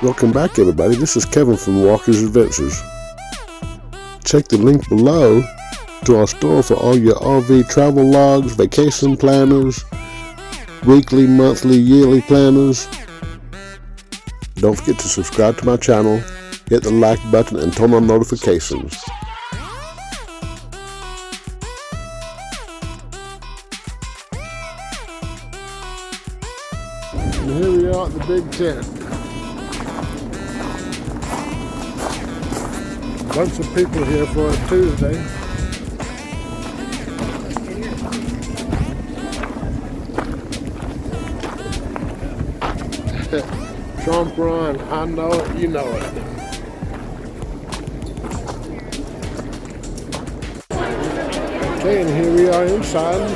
Welcome back, everybody. This is Kevin from Walker's Adventures. Check the link below to our store for all your RV travel logs, vacation planners, weekly, monthly, yearly planners. Don't forget to subscribe to my channel, hit the like button, and turn on notifications. And here we are at the big tent. Bunch of people here for a Tuesday. Trump run, I know it, you know it. Okay, and here we are inside.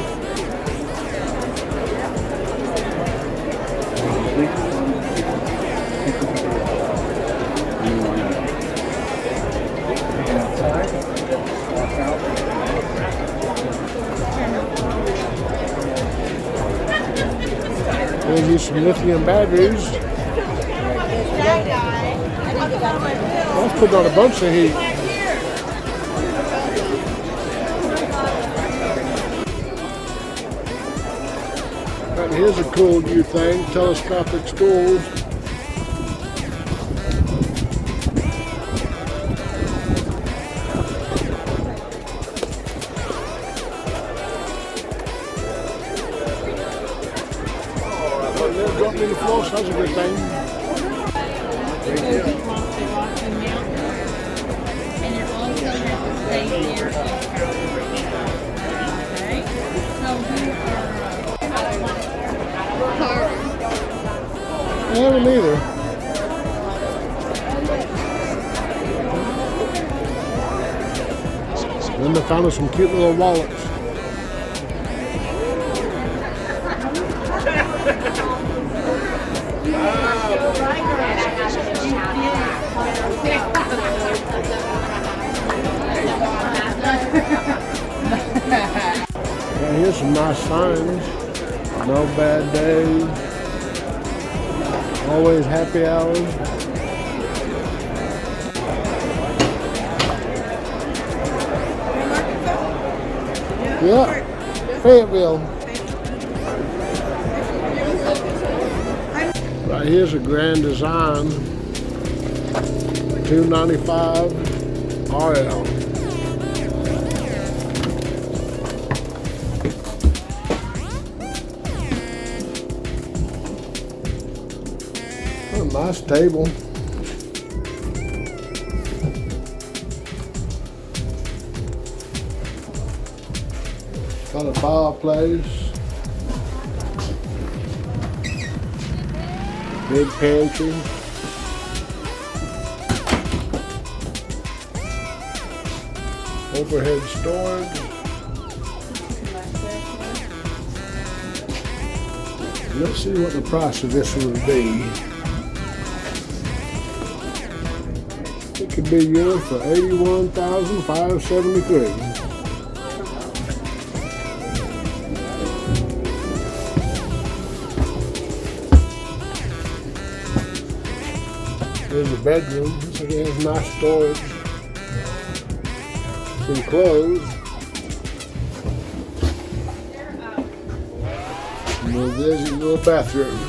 We'll use some lithium batteries. Let's put on a bunch of heat. And here's a cool new thing, telescopic stools. They'll drop me in the floor, so that's a good thing. I haven't either. Then they found us some cute little wallets. Yeah, here's some nice signs. No bad days. Always happy hours. Yeah, Fayetteville. Right here's a Grand Design $295 RL. Nice table. Got a fireplace. Big pantry. Overhead storage. Let's see what the price of this would be. It could be yours for $81,573. Here's the bedroom. Looks like it has nice storage. Some clothes. And then there's your little bathroom.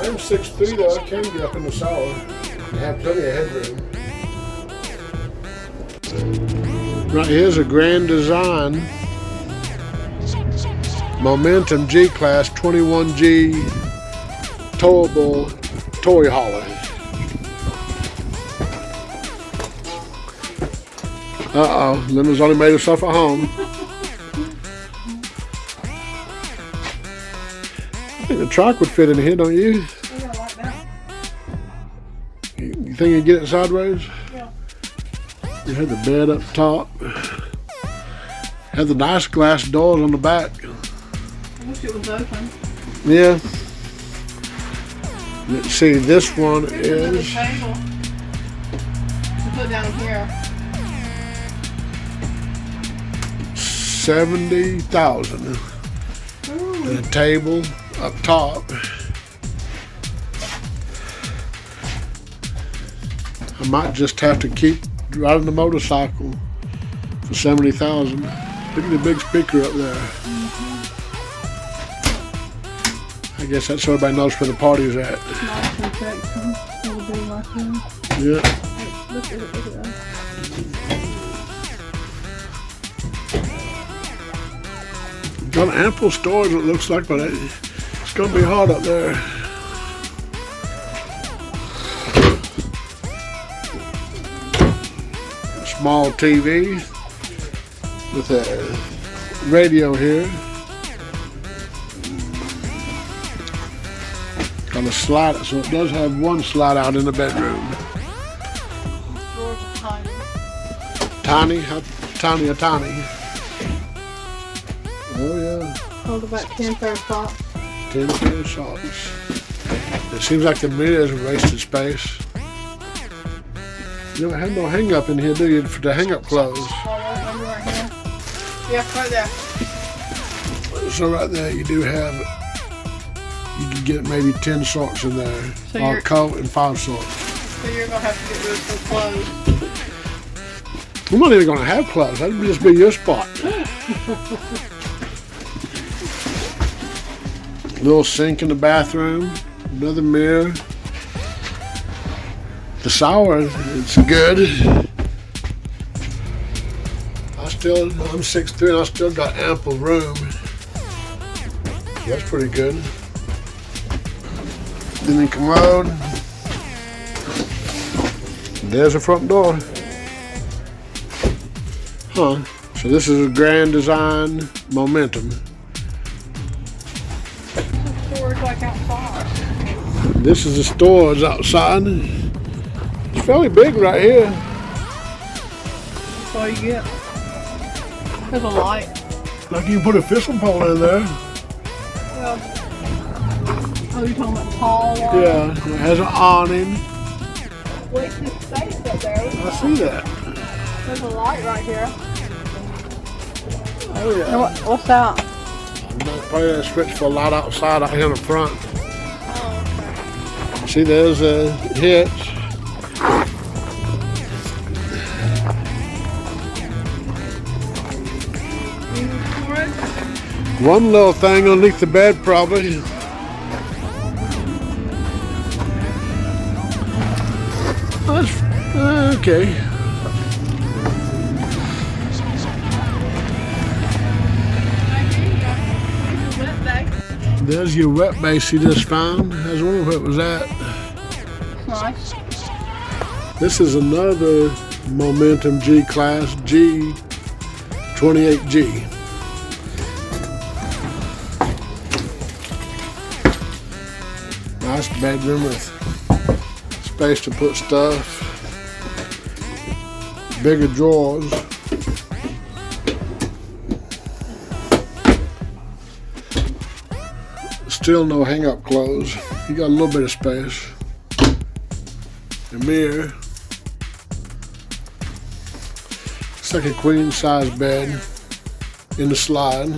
I'm 6'3" though, I can get up in the shower and have plenty of headroom. Right here's a Grand Design Momentum G-Class 21G towable toy hauler. Uh-oh, Linda's only made herself at home. I think the truck would fit in here, don't you? Yeah, like that. You think you can get it sideways? Yeah. You had the bed up top. Had the nice glass doors on the back. I wish it was open. Yeah. Let's see, this one Here's another is table to put down here. 70,000. Ooh. and a table up top. I might just have to keep riding the motorcycle for $70,000. Look at the big speaker up there. I guess that's so everybody knows where the party's at. Nice and sexy. It'll be like that. Yeah. Look at it, look at that. Got ample storage, it looks like, but it's gonna be hot up there. A small TV with a radio here. Got a slide, so it does have one slide out in the bedroom. Drawers are tiny. Tiny, how tiny are tiny? Oh yeah. Hold about 10 pair of socks. 10 pair of socks. It seems like the mirrors have wasted space. You don't have no hang up in here, do you, for the hang up clothes? Oh, right here. Yeah, right there. So right there you do have, you can get maybe 10 socks in there. So Or a coat and 5 socks. So you're going to have to get rid of some clothes. I'm not even going to have clothes. That'd just be your spot. Little sink in the bathroom. Another mirror. The shower, it's good. I'm 6'3" and I still got ample room. That's pretty good. Then the commode. There's the front door. Huh. So this is a Grand Design Momentum. Storage like outside. This is the storage outside. It's fairly big right here. That's all you get. There's a light. Like you can put a fishing pole in there. Well, oh, you're talking about the tall one? Yeah, it has an awning. Wasted space up there. I see that. There's a light right here. Oh yeah. What's that? Probably a switch for a light outside out here in the front. Oh, okay. See, there's a hitch. One little thing underneath the bed, probably. That's okay. There's your wet base you just found. I was wondering where it was at. Nice. This is another Momentum G-Class G28G. Nice bedroom with space to put stuff. Bigger drawers. Still no hang-up clothes. You got a little bit of space. A mirror. It's like a queen-size bed in the slide.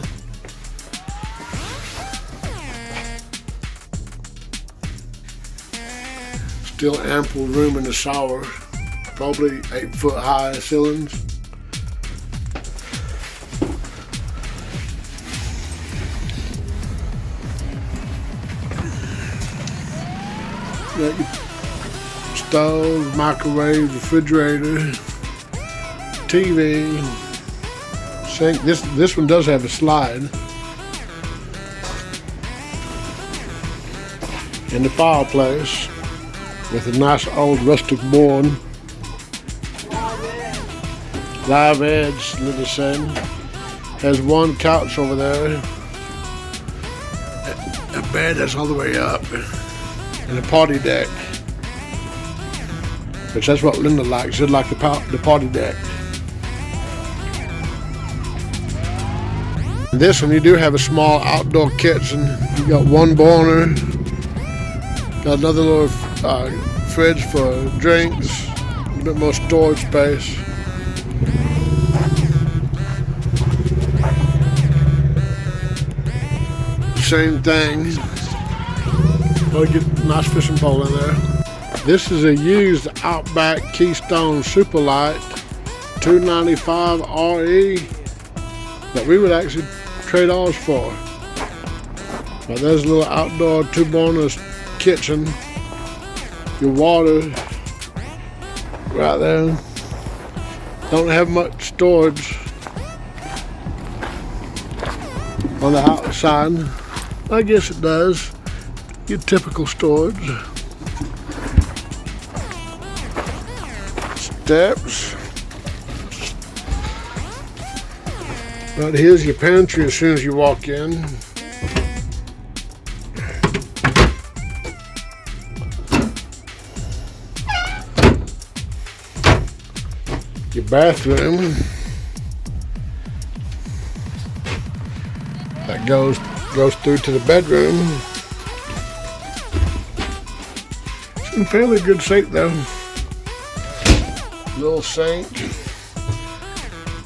Still ample room in the shower. Probably 8-foot high ceilings. Got your stove, microwave, refrigerator, TV, sink. This one does have a slide. And the fireplace with a nice old rustic board. Live edge, little sun. Has one couch over there. A bed that's all the way up. And a party deck. Which that's what Linda likes. She'd like the party deck. This one, you do have a small outdoor kitchen. You got one burner. Got another little fridge for drinks. A bit more storage space. same thing. Gotta get a nice fishing pole in there. This is a used Outback Keystone Superlight 295 RE that we would actually trade ours for. But there's a little outdoor two-burner kitchen. Your water right there. Don't have much storage on the outside. I guess it does. Your typical storage. Steps. But here's your pantry as soon as you walk in. Your bathroom. That goes through to the bedroom. It's in fairly good shape though. Little sink.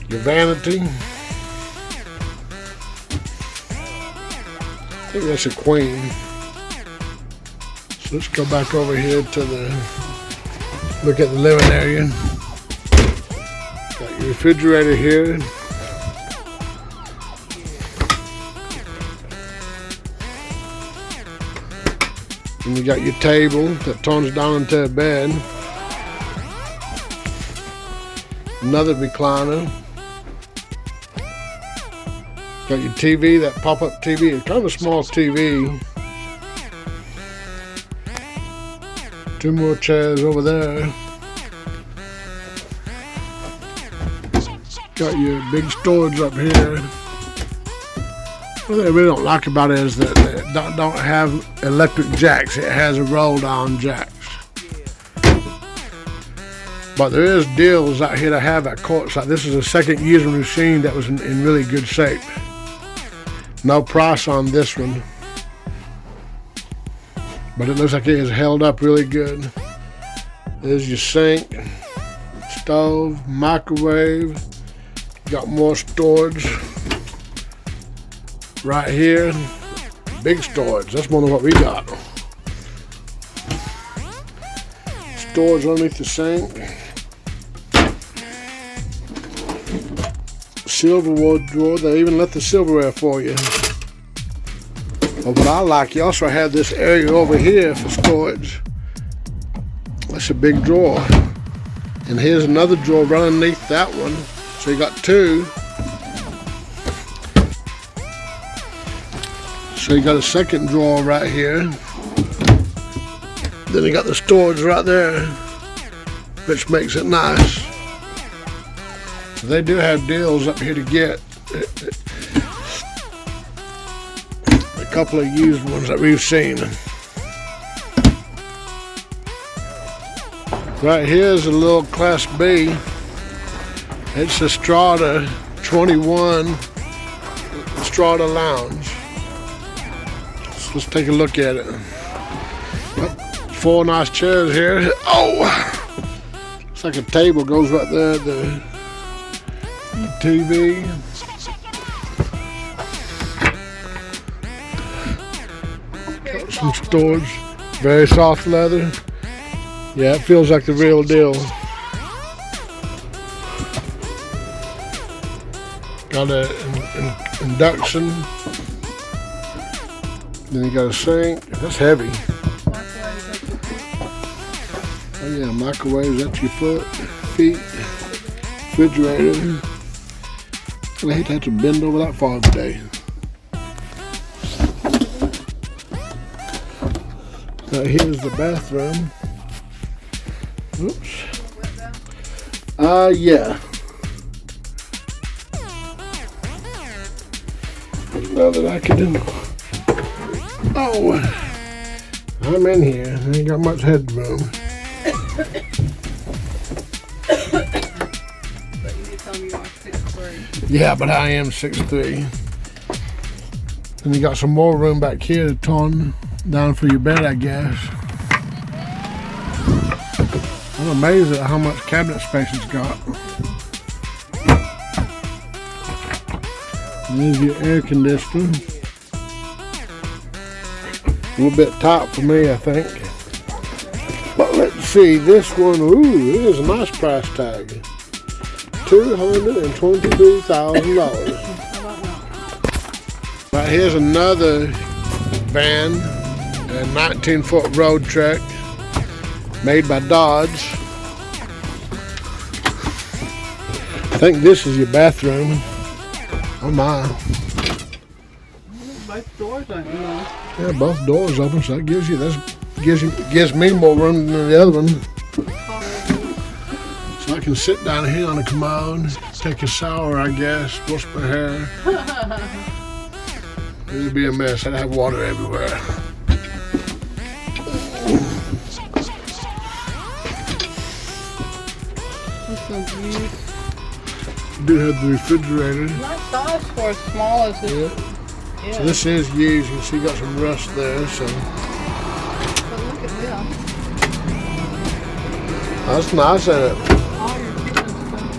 Your vanity. I think that's a queen. So let's go back over here to look at the living area. Got your refrigerator here. And you got your table that turns down into a bed. Another recliner. Got your TV, that pop-up TV. It's kind of a small TV. Two more chairs over there. Got your big storage up here. What I really don't like about it is that it don't have electric jacks. It has a roll-down jacks. But there is deals out here to have at Quartzsite. This is a second user machine that was in really good shape. No price on this one. But it looks like it is held up really good. There's your sink, stove, microwave. Got more storage right here. Big storage. That's more than what we got. Storage underneath the sink. Silverware drawer. They even left the silverware for you. But what I like, you also have this area over here for storage. That's a big drawer. And here's another drawer right underneath that one. So you got two. So you got a second drawer right here. Then you got the storage right there, which makes it nice. So they do have deals up here to get. A couple of used ones that we've seen. Right here is a little Class B. It's a Strata 21 Strata Lounge. So let's take a look at it. Four nice chairs here. Oh! It's like a table goes right there. The TV. Got some storage. Very soft leather. Yeah, it feels like the real deal. Got an induction. Then you got a sink. That's heavy. Oh yeah, microwaves at your feet. Refrigerator. I hate to have to bend over that far today. Now here's the bathroom. Oops. Yeah. Now that I can do. Oh, I'm in here. I ain't got much headroom. But you did tell me you are 6'3". Yeah, but I am 6'3". And you got some more room back here to turn down for your bed, I guess. I'm amazed at how much cabinet space it's got. There's your air conditioner. A little bit tight for me, I think. But let's see, this one, ooh, it is a nice price tag. $222,000. Right, here's another van, a 19-foot road truck, made by Dodge. I think this is your bathroom. Oh my. Both doors aren't you? Yeah, both doors open, so that gives me more room than the other one. So I can sit down here on the commode, take a shower, I guess, wash my hair. It'd be a mess. I'd have water everywhere. Do have the refrigerator. Nice size for as small as it is. So this is used. You can see got some rust there. So But look at this. that's nice, ain't it? All your kitchen stuff.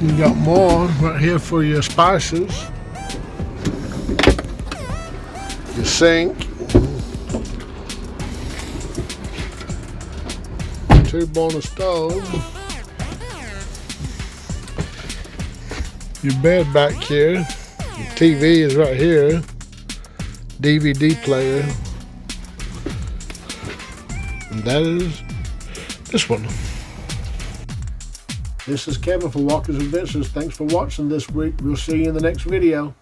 You got more right here for your spices. Your sink. 2-burner stove. Your bed back here. Your TV is right here. DVD player. And that is this one. This is Kevin from Walker's Adventures. Thanks for watching this week. We'll see you in the next video.